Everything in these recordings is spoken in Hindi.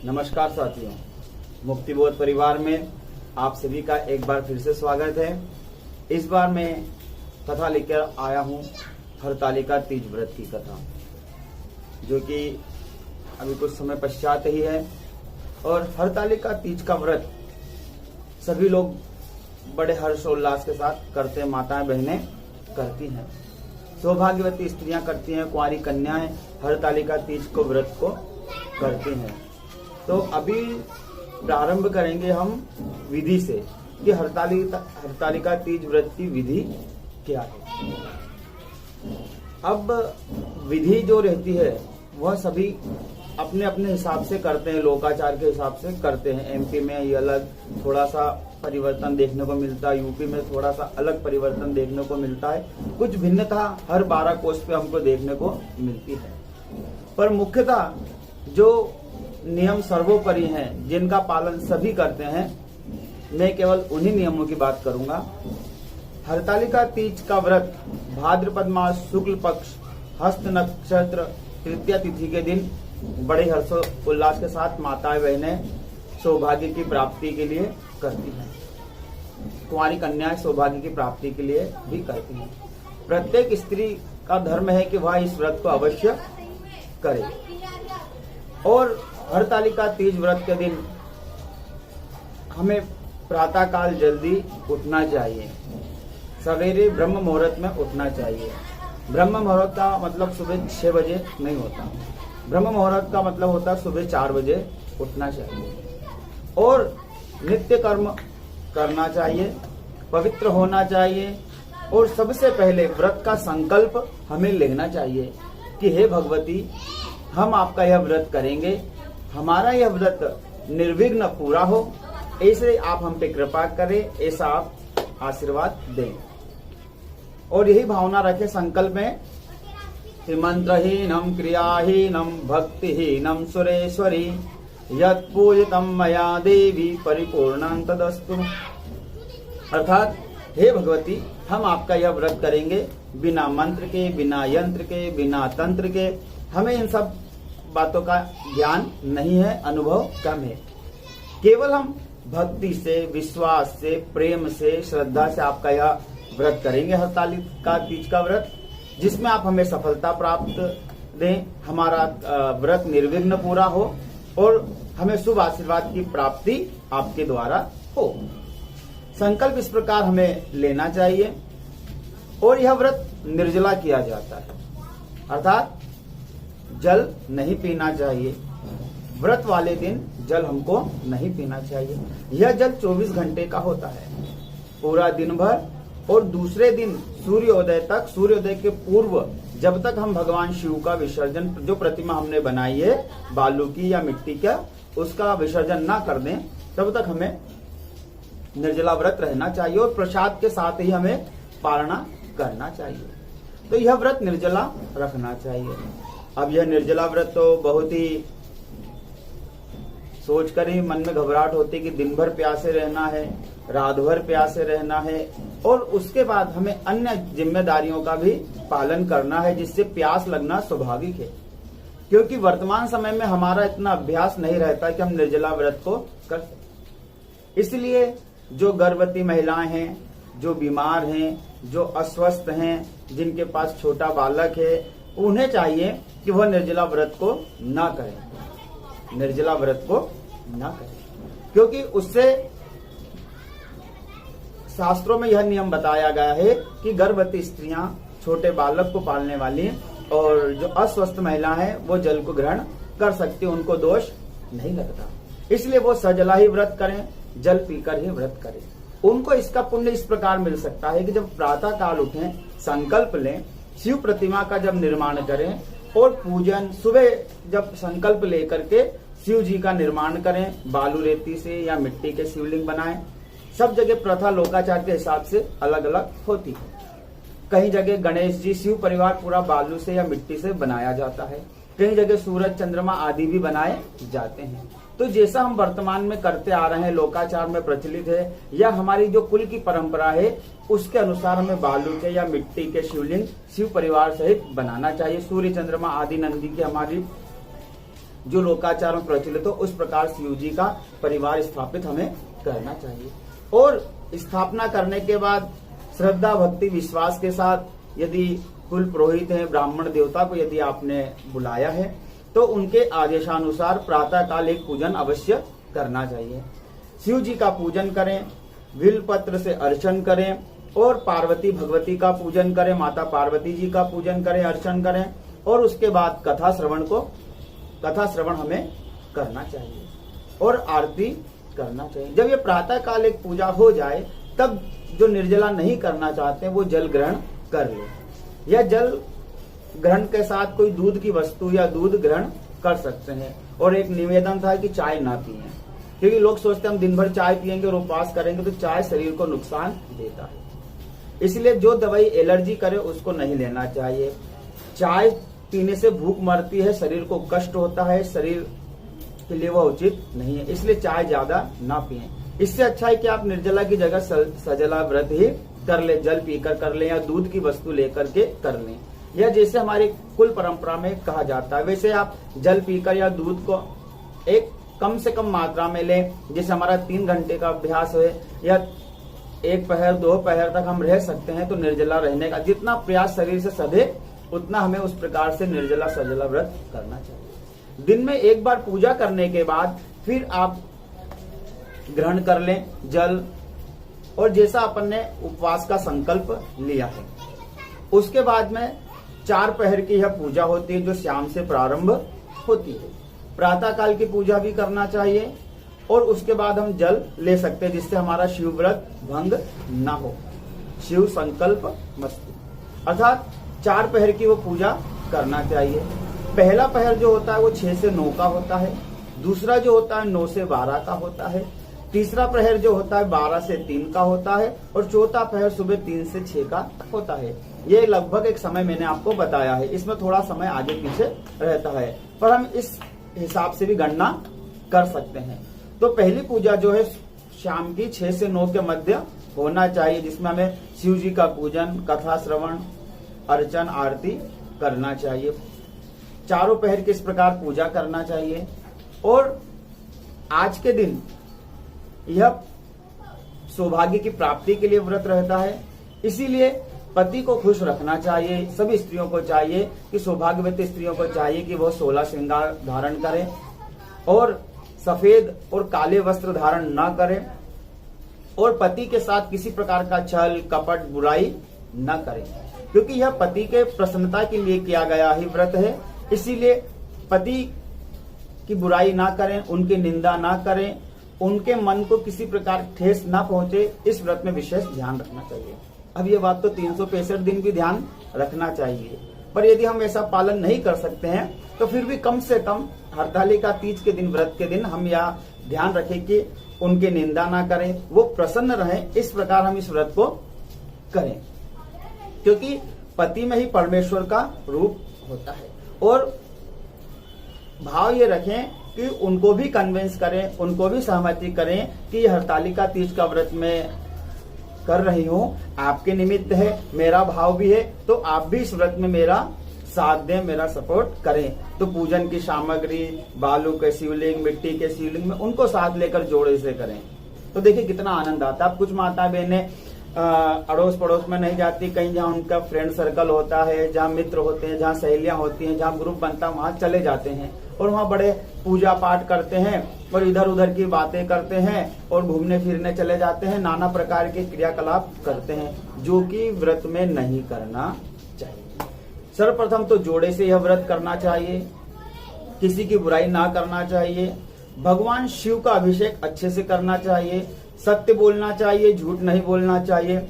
नमस्कार साथियों, मुक्तिबोध परिवार में आप सभी का एक बार फिर से स्वागत है। इस बार मैं कथा लेकर आया हूँ हरतालिका तीज व्रत की कथा, जो कि अभी कुछ समय पश्चात ही है। और हरतालिका तीज का व्रत सभी लोग बड़े हर्षोल्लास के साथ करते हैं, माताएं बहनें करती हैं, सौभाग्यवती स्त्रियां करती हैं, कुंवारी कन्याएं हरतालिका तीज को व्रत को करती हैं। तो अभी प्रारंभ करेंगे हम विधि से कि हरतालिका तीज व्रत की विधि क्या है। अब विधि जो रहती है वह सभी अपने अपने हिसाब से करते हैं, लोकाचार के हिसाब से करते हैं। एमपी में ये अलग थोड़ा सा परिवर्तन देखने को मिलता है, यूपी में थोड़ा सा अलग परिवर्तन देखने को मिलता है, कुछ भिन्नता हर 12 कोस पे हमको देखने को मिलती है। पर मुख्यतः जो नियम सर्वोपरि हैं, जिनका पालन सभी करते हैं, मैं केवल उन्हीं नियमों की बात करूंगा। हरतालिका तीज का व्रत भाद्रपद मास शुक्ल पक्ष हस्त नक्षत्र तृतीया तिथि के दिन बड़े हर्षोल्लास के साथ माताएं बहनें सौभाग्य की प्राप्ति के लिए करती हैं। कुंवारी कन्याएं सौभाग्य की प्राप्ति के लिए भी करती हैं। प्रत्येक स्त्री का धर्म है कि वह इस व्रत को अवश्य करे। और हरतालिका तीज व्रत के दिन हमें प्रातः काल जल्दी उठना चाहिए, सवेरे ब्रह्म मुहूर्त में उठना चाहिए। ब्रह्म मुहूर्त का मतलब सुबह 6 बजे नहीं होता, ब्रह्म मुहूर्त का मतलब होता है सुबह 4 बजे उठना चाहिए। और नित्य कर्म करना चाहिए, पवित्र होना चाहिए। और सबसे पहले व्रत का संकल्प हमें लेना चाहिए कि हे भगवती, हम आपका यह व्रत करेंगे, हमारा यह व्रत निर्विघ्न पूरा हो, ऐसे आप हम पे कृपा करें, ऐसा आप आशीर्वाद दें। और यही भावना रखें संकल्प में कि मंत्रहीनम क्रियाहीनम भक्तिहीनम सुरेश्वरी यत् पूजितम मया देवी परिपूर्णं तदस्तु। अर्थात हे भगवती, हम आपका यह व्रत करेंगे बिना मंत्र के, बिना यंत्र के, बिना तंत्र के। हमें इन सब बातों का ज्ञान नहीं है, अनुभव कम है। केवल हम भक्ति से, विश्वास से, प्रेम से, श्रद्धा से आपका यह व्रत करेंगे, हरतालिका तीज का व्रत, जिसमें आप हमें सफलता प्राप्त दें, हमारा व्रत निर्विघ्न पूरा हो और हमें शुभ आशीर्वाद की प्राप्ति आपके द्वारा हो। संकल्प इस प्रकार हमें लेना चाहिए। और यह व्रत निर्जला किया जाता है, अर्थात जल नहीं पीना चाहिए। व्रत वाले दिन जल हमको नहीं पीना चाहिए। यह जल 24 घंटे का होता है, पूरा दिन भर। और दूसरे दिन सूर्योदय तक, सूर्योदय के पूर्व जब तक हम भगवान शिव का विसर्जन, जो प्रतिमा हमने बनाई है बालू की या मिट्टी का, उसका विसर्जन ना कर दें, तब तक हमें निर्जला व्रत रहना चाहिए। और प्रसाद के साथ ही हमें पारणा करना चाहिए। तो यह व्रत निर्जला रखना चाहिए। अब यह निर्जला व्रत तो बहुत ही सोचकर ही मन में घबराहट होती कि दिन भर प्यासे रहना है, रात भर प्यासे रहना है, और उसके बाद हमें अन्य जिम्मेदारियों का भी पालन करना है, जिससे प्यास लगना स्वाभाविक है। क्योंकि वर्तमान समय में हमारा इतना अभ्यास नहीं रहता कि हम निर्जला व्रत को कर सकें। इसलिए जो गर्भवती महिलाएं हैं, जो बीमार हैं, जो अस्वस्थ हैं, जिनके पास छोटा बालक है, उन्हें चाहिए कि वह निर्जला व्रत को ना करें, निर्जला व्रत को ना करें। क्योंकि उससे शास्त्रों में यह नियम बताया गया है कि गर्भवती स्त्रियां, छोटे बालक को पालने वाली और जो अस्वस्थ महिला है, वो जल को ग्रहण कर सकती, उनको दोष नहीं लगता। इसलिए वो सजला ही व्रत करें, जल पीकर ही व्रत करें। उनको इसका पुण्य इस प्रकार मिल सकता है कि जब प्रातः काल उठें, संकल्प लें, शिव प्रतिमा का जब निर्माण करें और पूजन, सुबह जब संकल्प लेकर के शिव जी का निर्माण करें, बालू रेती से या मिट्टी के शिवलिंग बनाएं। सब जगह प्रथा लोकाचार के हिसाब से अलग अलग होती है। कहीं जगह गणेश जी, शिव परिवार पूरा बालू से या मिट्टी से बनाया जाता है, कहीं जगह सूरज, चंद्रमा आदि भी बनाए जाते हैं। तो जैसा हम वर्तमान में करते आ रहे हैं, लोकाचार में प्रचलित है, या हमारी जो कुल की परंपरा है, उसके अनुसार हमें बालू के या मिट्टी के शिवलिंग शिव परिवार सहित बनाना चाहिए। सूर्य, चंद्रमा आदि नंदी की हमारी जो लोकाचार में प्रचलित हो, उस प्रकार शिव जी का परिवार स्थापित हमें करना चाहिए। और स्थापना करने के बाद श्रद्धा भक्ति विश्वास के साथ यदि कुल पुरोहित है, ब्राह्मण देवता को यदि आपने बुलाया है तो उनके आदेशानुसार प्रातः काल एक पूजन अवश्य करना चाहिए। शिव जी का पूजन करें, बिल्व पत्र से अर्चन करें और पार्वती भगवती का पूजन करें, माता पार्वती जी का पूजन करें, अर्चन करें और उसके बाद कथा श्रवण हमें करना चाहिए और आरती करना चाहिए। जब ये प्रातः काल एक पूजा हो जाए तब जो निर्जला नहीं करना चाहते हैं वो जल ग्रहण कर ले, या जल ग्रहण के साथ कोई दूध की वस्तु या दूध ग्रहण कर सकते हैं। और एक निवेदन था कि चाय ना पिएं, क्योंकि लोग सोचते हैं हम दिन भर चाय पिएंगे और उपवास करेंगे तो चाय शरीर को नुकसान देता है, इसलिए जो दवाई एलर्जी करे उसको नहीं लेना चाहिए। चाय पीने से भूख मरती है, शरीर को कष्ट होता है, शरीर के लिए वह उचित नहीं है, इसलिए चाय ज्यादा ना पिएं। इससे अच्छा है कि आप निर्जला की जगह सजला व्रत ही कर ले, जल पीकर कर ले या दूध की वस्तु लेकर के कर लें, या जैसे हमारी कुल परंपरा में कहा जाता है वैसे आप जल पीकर या दूध को एक कम से कम मात्रा में लें। जैसे हमारा 3 घंटे का अभ्यास है या 1 पहर 2 पहर तक हम रह सकते हैं, तो निर्जला रहने का जितना प्रयास शरीर से सधे उतना हमें उस प्रकार से निर्जला सजला व्रत करना चाहिए। दिन में एक बार पूजा करने के बाद फिर आप ग्रहण कर लें जल, और जैसा अपन ने उपवास का संकल्प लिया है उसके बाद में 4 पहर की यह पूजा होती है जो शाम से प्रारंभ होती है। प्रातः काल की पूजा भी करना चाहिए और उसके बाद हम जल ले सकते हैं जिससे हमारा शिव व्रत भंग ना हो। शिव संकल्प मस्तु, अर्थात 4 पहर की वो पूजा करना चाहिए। पहला पहर जो होता है वो 6 से 9 का होता है, दूसरा जो होता है 9 से 12 का होता है, तीसरा प्रहर जो होता है 12 से 3 का होता है और चौथा प्रहर सुबह 3 से 6 का होता है। ये लगभग एक समय मैंने आपको बताया है, इसमें थोड़ा समय आगे पीछे रहता है पर हम इस हिसाब से भी गणना कर सकते हैं। तो पहली पूजा जो है शाम की 6 से 9 के मध्य होना चाहिए, जिसमें हमें शिव जी का पूजन, कथा श्रवण, अर्चन, आरती करना चाहिए। चारों पहर किस प्रकार पूजा करना चाहिए। और आज के दिन यह सौभाग्य की प्राप्ति के लिए व्रत रहता है, इसीलिए पति को खुश रखना चाहिए। सभी स्त्रियों को चाहिए कि सौभाग्यवती स्त्रियों को चाहिए कि वह 16 श्रृंगार धारण करें और सफेद और काले वस्त्र धारण न करें और पति के साथ किसी प्रकार का छल कपट बुराई न करें, क्योंकि यह पति के प्रसन्नता के लिए किया गया ही व्रत है। इसीलिए पति की बुराई ना करें, उनकी निंदा ना करें, उनके मन को किसी प्रकार ठेस ना पहुंचे, इस व्रत में विशेष ध्यान रखना चाहिए। अब ये बात तो 365 दिन भी ध्यान रखना चाहिए, पर यदि हम ऐसा पालन नहीं कर सकते हैं तो फिर भी कम से कम हरतालिका तीज के दिन, व्रत के दिन हम यह ध्यान रखें कि उनकी निंदा ना करें, वो प्रसन्न रहें, इस प्रकार हम इस व्रत को करें, क्योंकि पति में ही परमेश्वर का रूप होता है। और भाव ये रखें कि उनको भी कन्विंस करें, उनको भी सहमति करें कि यह हरतालिका तीज का व्रत में कर रही हूँ, आपके निमित्त है, मेरा भाव भी है, तो आप भी इस व्रत में मेरा साथ दें, मेरा सपोर्ट करें। तो पूजन की सामग्री, बालू के शिवलिंग, मिट्टी के शिवलिंग में उनको साथ लेकर जोड़े से करें, तो देखिए कितना आनंद आता है। अब कुछ माता बहनें अड़ोस पड़ोस में नहीं जाती, कहीं जहाँ उनका फ्रेंड सर्कल होता है, जहाँ मित्र होते हैं, जहाँ सहेलियां होती हैं, जहाँ ग्रुप बनता है, वहां चले जाते हैं और वहाँ बड़े पूजा पाठ करते हैं और इधर उधर की बातें करते हैं और घूमने फिरने चले जाते हैं, नाना प्रकार के क्रियाकलाप करते हैं, जो कि व्रत में नहीं करना चाहिए। सर्वप्रथम तो जोड़े से यह व्रत करना चाहिए, किसी की बुराई ना करना चाहिए, भगवान शिव का अभिषेक अच्छे से करना चाहिए, सत्य बोलना चाहिए, झूठ नहीं बोलना चाहिए,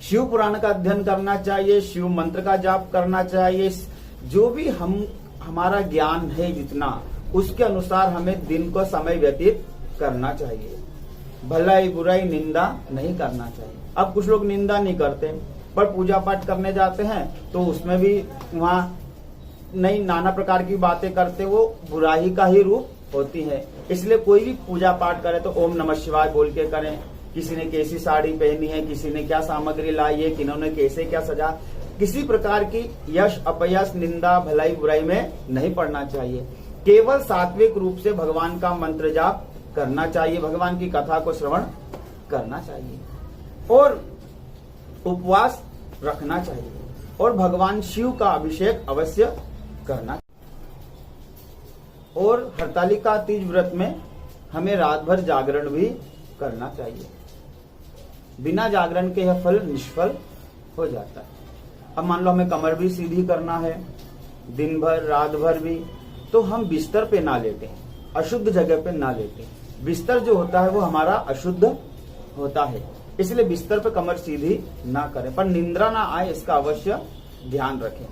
शिव पुराण का अध्ययन करना चाहिए, शिव मंत्र का जाप करना चाहिए। जो भी हमारा ज्ञान है जितना, उसके अनुसार हमें दिन को समय व्यतीत करना चाहिए। भलाई बुराई निंदा नहीं करना चाहिए। अब कुछ लोग निंदा नहीं करते पर पूजा पाठ करने जाते हैं तो उसमें भी वहां नई नाना प्रकार की बातें करते, वो बुराई का ही रूप होती है। इसलिए कोई भी पूजा पाठ करे तो ओम नमः शिवाय बोल के करें। किसी ने कैसी साड़ी पहनी है, किसी ने क्या सामग्री लाई है, किन्होंने कैसे क्या सजा, किसी प्रकार की यश अपयश निंदा भलाई बुराई में नहीं पड़ना चाहिए। केवल सात्विक रूप से भगवान का मंत्र जाप करना चाहिए, भगवान की कथा को श्रवण करना चाहिए और उपवास रखना चाहिए और भगवान शिव का अभिषेक अवश्य करना। और हरतालिका तीज व्रत में हमें रात भर जागरण भी करना चाहिए। बिना जागरण के यह फल निष्फल हो जाता है। अब मान लो हमें कमर भी सीधी करना है दिन भर रात भर भी, तो हम बिस्तर पे ना लेटे, अशुद्ध जगह पे ना लेटे। बिस्तर जो होता है वो हमारा अशुद्ध होता है, इसलिए बिस्तर पे कमर सीधी ना करें, पर निंद्रा ना आए इसका अवश्य ध्यान रखें।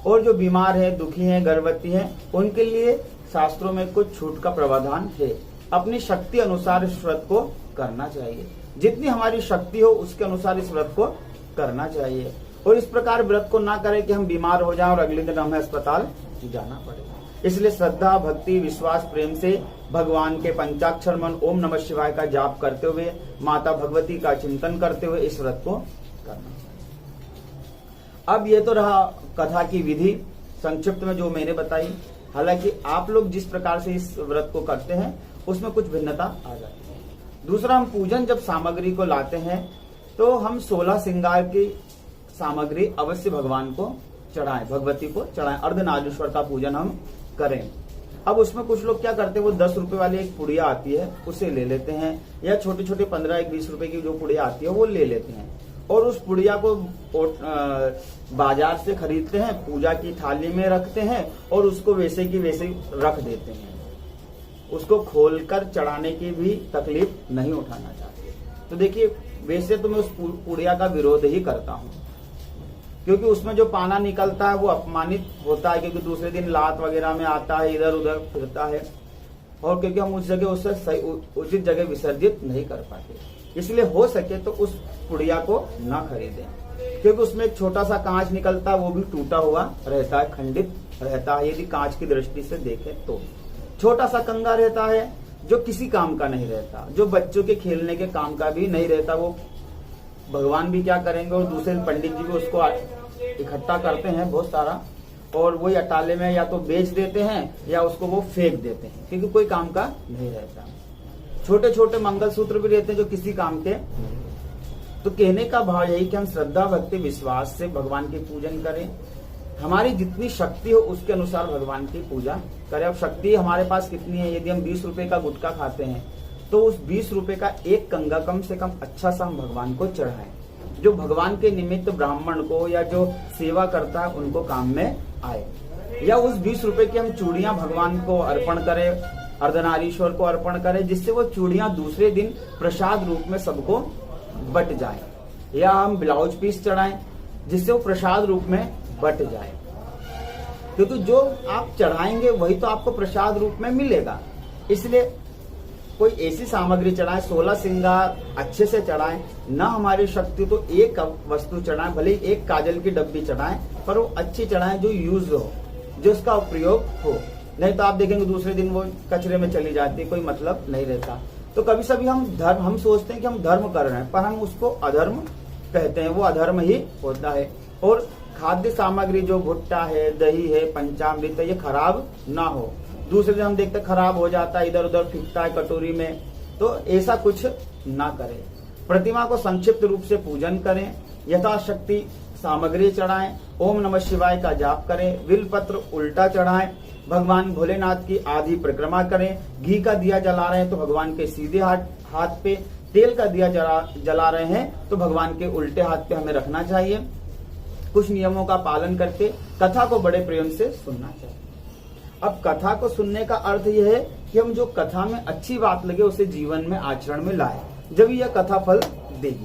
और जो बीमार है, दुखी है, गर्भवती है, उनके लिए शास्त्रों में कुछ छूट का प्रावधान है। अपनी शक्ति अनुसार इस व्रत को करना चाहिए, जितनी हमारी शक्ति हो उसके अनुसार इस व्रत को करना चाहिए। और इस प्रकार व्रत को ना करें कि हम बीमार हो जाएं और अगले दिन हमें अस्पताल जाना पड़े। इसलिए श्रद्धा, भक्ति, विश्वास, प्रेम से भगवान के पंचाक्षर मन ओम नमः शिवाय का जाप करते हुए, माता भगवती का चिंतन करते हुए इस व्रत को करना चाहिए। अब ये तो रहा कथा की विधि संक्षिप्त में जो मैंने बताई। हालांकि आप लोग जिस प्रकार से इस व्रत को करते हैं उसमें कुछ भिन्नता आ जाती है। दूसरा, हम पूजन जब सामग्री को लाते हैं तो हम 16 श्रृंगार की सामग्री अवश्य भगवान को चढ़ाएं, भगवती को चढ़ाएं। अर्धनारीश्वर का पूजन हम करें। अब उसमें कुछ लोग क्या करते हैं, वो 10 रुपए वाली एक पुड़िया आती है उसे ले लेते हैं, या छोटे छोटे 15-20 रुपए की जो पुड़िया आती है वो ले लेते हैं और उस पुड़िया को बाजार से खरीदते हैं, पूजा की थाली में रखते हैं और उसको वैसे की वैसे रख देते हैं। उसको खोलकर चढ़ाने की भी तकलीफ नहीं उठाना चाहते। तो देखिए, वैसे तो मैं उस पुड़िया का विरोध ही करता हूँ, क्योंकि उसमें जो पाना निकलता है वो अपमानित होता है, क्योंकि दूसरे दिन लात वगैरह में आता है, इधर उधर फिरता है, और क्योंकि हम उस जगह उससे सही उचित जगह विसर्जित नहीं कर पाते। इसलिए हो सके तो उस पुड़िया को ना खरीदें, क्योंकि उसमें एक छोटा सा कांच निकलता है, वो भी टूटा हुआ रहता है, खंडित रहता है। यदि कांच की दृष्टि से देखें तो छोटा सा कंगा रहता है जो किसी काम का नहीं रहता, जो बच्चों के खेलने के काम का भी नहीं रहता। वो भगवान भी क्या करेंगे, और दूसरे पंडित जी भी उसको इकट्ठा करते हैं बहुत सारा, और वही अटाले में या तो बेच देते हैं या उसको वो फेंक देते हैं, क्योंकि कोई काम का नहीं रहता। छोटे छोटे मंगलसूत्र भी रहते हैं जो किसी काम के। तो कहने का भाव यही कि हम श्रद्धा, भक्ति, विश्वास से भगवान की पूजन करें। हमारी जितनी शक्ति हो उसके अनुसार भगवान की पूजा करें। अब शक्ति हमारे पास कितनी है, यदि हम 20 रुपए का गुटखा खाते हैं तो उस 20 रुपए का एक कंगा कम से कम अच्छा सा हम भगवान को चढ़ाएं, जो भगवान के निमित्त ब्राह्मण को या जो सेवा करता है उनको काम में आए। या उस 20 रुपए की हम चूड़ियां भगवान को अर्पण करें, अर्धनारीश्वर को अर्पण करें, जिससे वो चूड़ियां दूसरे दिन प्रसाद रूप में सबको बट जाए। या हम ब्लाउज पीस चढ़ाएं जिससे वो प्रसाद रूप में बट जाए, क्योंकि जो आप चढ़ाएंगे वही तो आपको प्रसाद रूप में मिलेगा। इसलिए कोई ऐसी सामग्री चढ़ाएं, 16 श्रृंगार अच्छे से चढ़ाएं, ना हमारी शक्ति तो एक वस्तु चढ़ाएं, भले एक काजल की डब्बी चढ़ाएं, पर वो अच्छी चढ़ाएं जो यूज हो, जो उसका उपयोग हो। नहीं तो आप देखेंगे दूसरे दिन वो कचरे में चली जाती है, कोई मतलब नहीं रहता। तो कभी सभी हम सोचते हैं कि हम धर्म कर रहे हैं, पर हम उसको अधर्म कहते हैं, वो अधर्म ही होता है। और खाद्य सामग्री जो भुट्टा है, दही है, पंचामृत है, ये खराब ना हो। दूसरे दिन हम देखते खराब हो जाता है, इधर उधर फिकता है कटोरी में, तो ऐसा कुछ ना करें। प्रतिमा को संक्षिप्त रूप से पूजन करें, यथाशक्ति सामग्री चढ़ाएं, ओम नमः शिवाय का जाप करें, बिलपत्र उल्टा चढ़ाएं, भगवान भोलेनाथ की आधी परिक्रमा करें। घी का दिया जला रहे हैं तो भगवान के सीधे हाथ पे, तेल का दिया जला रहे हैं तो भगवान के उल्टे हाथ पे हमें रखना चाहिए। कुछ नियमों का पालन करके कथा को बड़े प्रेम से सुनना चाहिए। अब कथा को सुनने का अर्थ यह है कि हम जो कथा में अच्छी बात लगे उसे जीवन में आचरण में लाएं, जब यह कथा फल देगी।